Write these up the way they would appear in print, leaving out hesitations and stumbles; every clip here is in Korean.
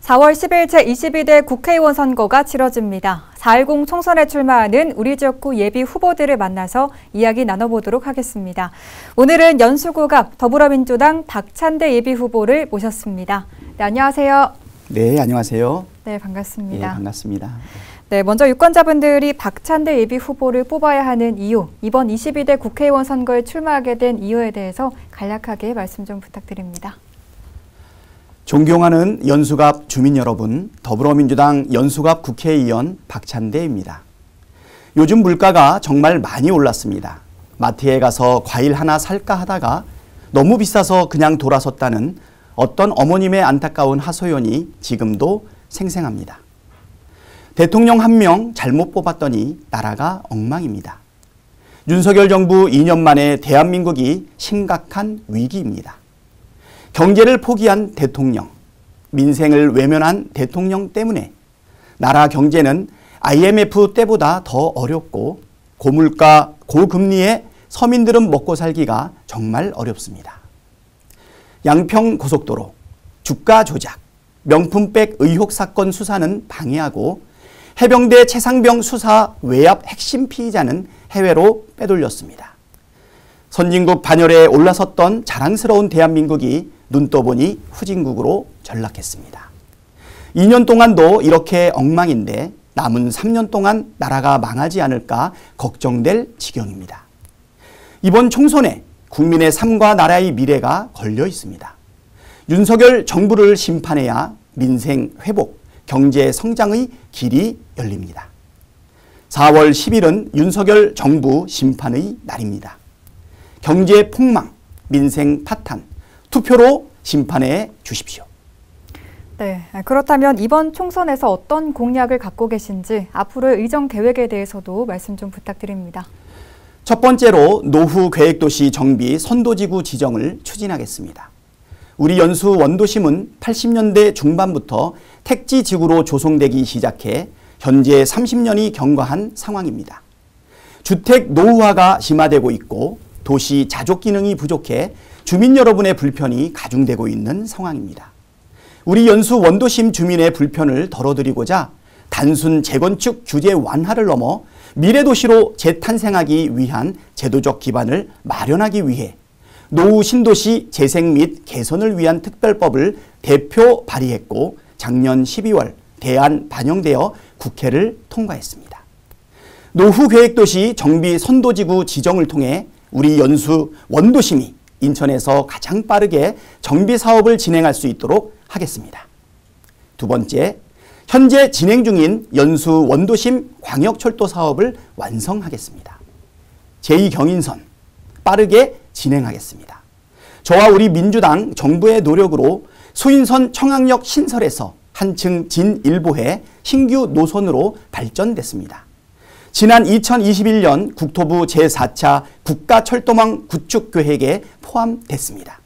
4월 10일 제22대 국회의원 선거가 치러집니다. 4.10 총선에 출마하는 우리 지역구 예비 후보들을 만나서 이야기 나눠보도록 하겠습니다. 오늘은 연수구갑 더불어민주당 박찬대 예비 후보를 모셨습니다. 네, 안녕하세요. 네, 안녕하세요. 네, 반갑습니다. 네, 반갑습니다. 네, 먼저 유권자분들이 박찬대 예비 후보를 뽑아야 하는 이유, 이번 22대 국회의원 선거에 출마하게 된 이유에 대해서 간략하게 말씀 좀 부탁드립니다. 존경하는 연수갑 주민 여러분, 더불어민주당 연수갑 국회의원 박찬대입니다. 요즘 물가가 정말 많이 올랐습니다. 마트에 가서 과일 하나 살까 하다가 너무 비싸서 그냥 돌아섰다는 어떤 어머님의 안타까운 하소연이 지금도 생생합니다. 대통령 한 명 잘못 뽑았더니 나라가 엉망입니다. 윤석열 정부 2년 만에 대한민국이 심각한 위기입니다. 경제를 포기한 대통령, 민생을 외면한 대통령 때문에 나라 경제는 IMF 때보다 더 어렵고 고물가, 고금리에 서민들은 먹고 살기가 정말 어렵습니다. 양평고속도로, 주가 조작, 명품백 의혹 사건 수사는 방해하고 해병대 최상병 수사 외압 핵심 피의자는 해외로 빼돌렸습니다. 선진국 반열에 올라섰던 자랑스러운 대한민국이 눈 떠보니 후진국으로 전락했습니다. 2년 동안도 이렇게 엉망인데 남은 3년 동안 나라가 망하지 않을까 걱정될 지경입니다. 이번 총선에 국민의 삶과 나라의 미래가 걸려 있습니다. 윤석열 정부를 심판해야 민생 회복, 경제 성장의 길이 열립니다. 4월 10일은 윤석열 정부 심판의 날입니다. 경제 폭망, 민생 파탄, 투표로 심판해 주십시오. 네, 그렇다면 이번 총선에서 어떤 공약을 갖고 계신지 앞으로의 의정 계획에 대해서도 말씀 좀 부탁드립니다. 첫 번째로 노후 계획도시 정비 선도지구 지정을 추진하겠습니다. 우리 연수 원도심은 80년대 중반부터 택지지구로 조성되기 시작해 현재 30년이 경과한 상황입니다. 주택 노후화가 심화되고 있고 도시 자족 기능이 부족해 주민 여러분의 불편이 가중되고 있는 상황입니다. 우리 연수 원도심 주민의 불편을 덜어드리고자 단순 재건축 규제 완화를 넘어 미래도시로 재탄생하기 위한 제도적 기반을 마련하기 위해 노후 신도시 재생 및 개선을 위한 특별법을 대표 발의했고 작년 12월 대안 반영되어 국회를 통과했습니다. 노후계획도시 정비 선도지구 지정을 통해 우리 연수 원도심이 인천에서 가장 빠르게 정비 사업을 진행할 수 있도록 하겠습니다. 두 번째, 현재 진행 중인 연수 원도심 광역철도 사업을 완성하겠습니다. 제2경인선 빠르게 진행하겠습니다. 저와 우리 민주당 정부의 노력으로 수인선 청학역 신설에서 한층 진일보해 신규 노선으로 발전됐습니다. 지난 2021년 국토부 제4차 국가철도망 구축 계획에 포함됐습니다.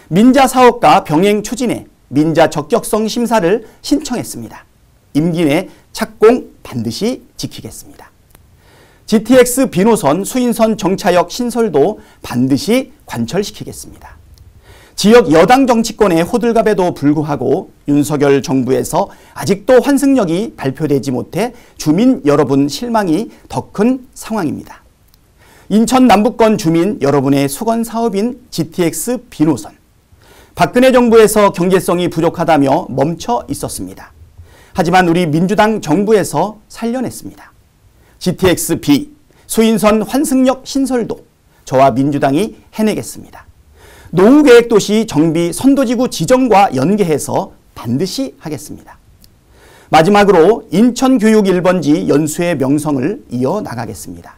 민자 사업과 병행 추진에 민자 적격성 심사를 신청했습니다. 임기 내 착공 반드시 지키겠습니다. GTX 비노선 수인선 정차역 신설도 반드시 관철시키겠습니다. 지역 여당 정치권의 호들갑에도 불구하고 윤석열 정부에서 아직도 환승역이 발표되지 못해 주민 여러분 실망이 더 큰 상황입니다. 인천 남부권 주민 여러분의 수건 사업인 GTX 비노선. 박근혜 정부에서 경제성이 부족하다며 멈춰 있었습니다. 하지만 우리 민주당 정부에서 살려냈습니다. GTX B 수인선 환승역 신설도 저와 민주당이 해내겠습니다. 노후계획도시 정비 선도지구 지정과 연계해서 반드시 하겠습니다. 마지막으로 인천교육 1번지 연수의 명성을 이어나가겠습니다.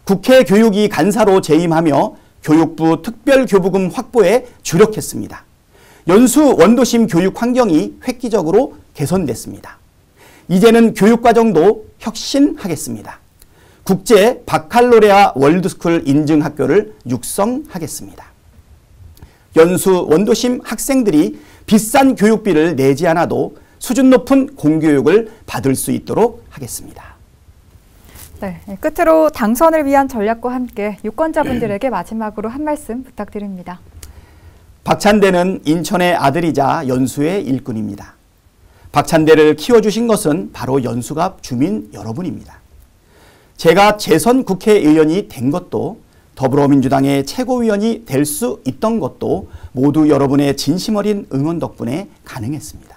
국회 교육위 간사로 재임하며 교육부 특별교부금 확보에 주력했습니다. 연수 원도심 교육 환경이 획기적으로 개선됐습니다. 이제는 교육과정도 혁신하겠습니다. 국제 바칼로레아 월드스쿨 인증 학교를 육성하겠습니다. 연수 원도심 학생들이 비싼 교육비를 내지 않아도 수준 높은 공교육을 받을 수 있도록 하겠습니다. 네, 끝으로 당선을 위한 전략과 함께 유권자분들에게 마지막으로 한 말씀 부탁드립니다. 박찬대는 인천의 아들이자 연수의 일꾼입니다. 박찬대를 키워주신 것은 바로 연수갑 주민 여러분입니다. 제가 재선 국회의원이 된 것도 더불어민주당의 최고위원이 될 수 있던 것도 모두 여러분의 진심 어린 응원 덕분에 가능했습니다.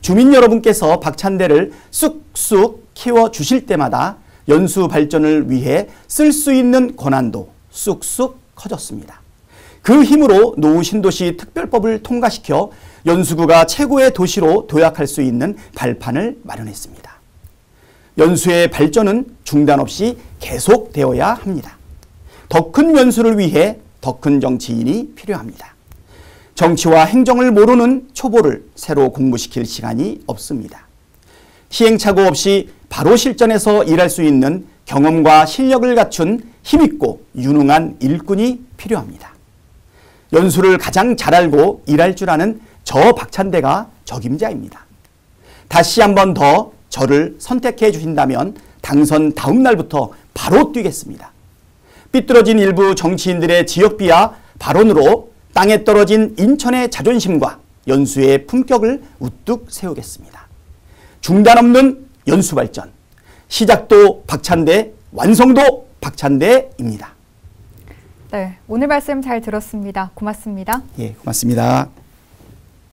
주민 여러분께서 박찬대를 쑥쑥 키워주실 때마다 연수 발전을 위해 쓸 수 있는 권한도 쑥쑥 커졌습니다. 그 힘으로 노후 신도시 특별법을 통과시켜 연수구가 최고의 도시로 도약할 수 있는 발판을 마련했습니다. 연수의 발전은 중단 없이 계속되어야 합니다. 더 큰 연수를 위해 더 큰 정치인이 필요합니다. 정치와 행정을 모르는 초보를 새로 공부시킬 시간이 없습니다. 시행착오 없이 바로 실전에서 일할 수 있는 경험과 실력을 갖춘 힘있고 유능한 일꾼이 필요합니다. 연수를 가장 잘 알고 일할 줄 아는 저 박찬대가 적임자입니다. 다시 한 번 더 저를 선택해 주신다면 당선 다음 날부터 바로 뛰겠습니다. 삐뚤어진 일부 정치인들의 지역비하 발언으로 땅에 떨어진 인천의 자존심과 연수의 품격을 우뚝 세우겠습니다. 중단 없는 연수 발전, 시작도 박찬대, 완성도 박찬대입니다. 네, 오늘 말씀 잘 들었습니다. 고맙습니다. 예, 고맙습니다.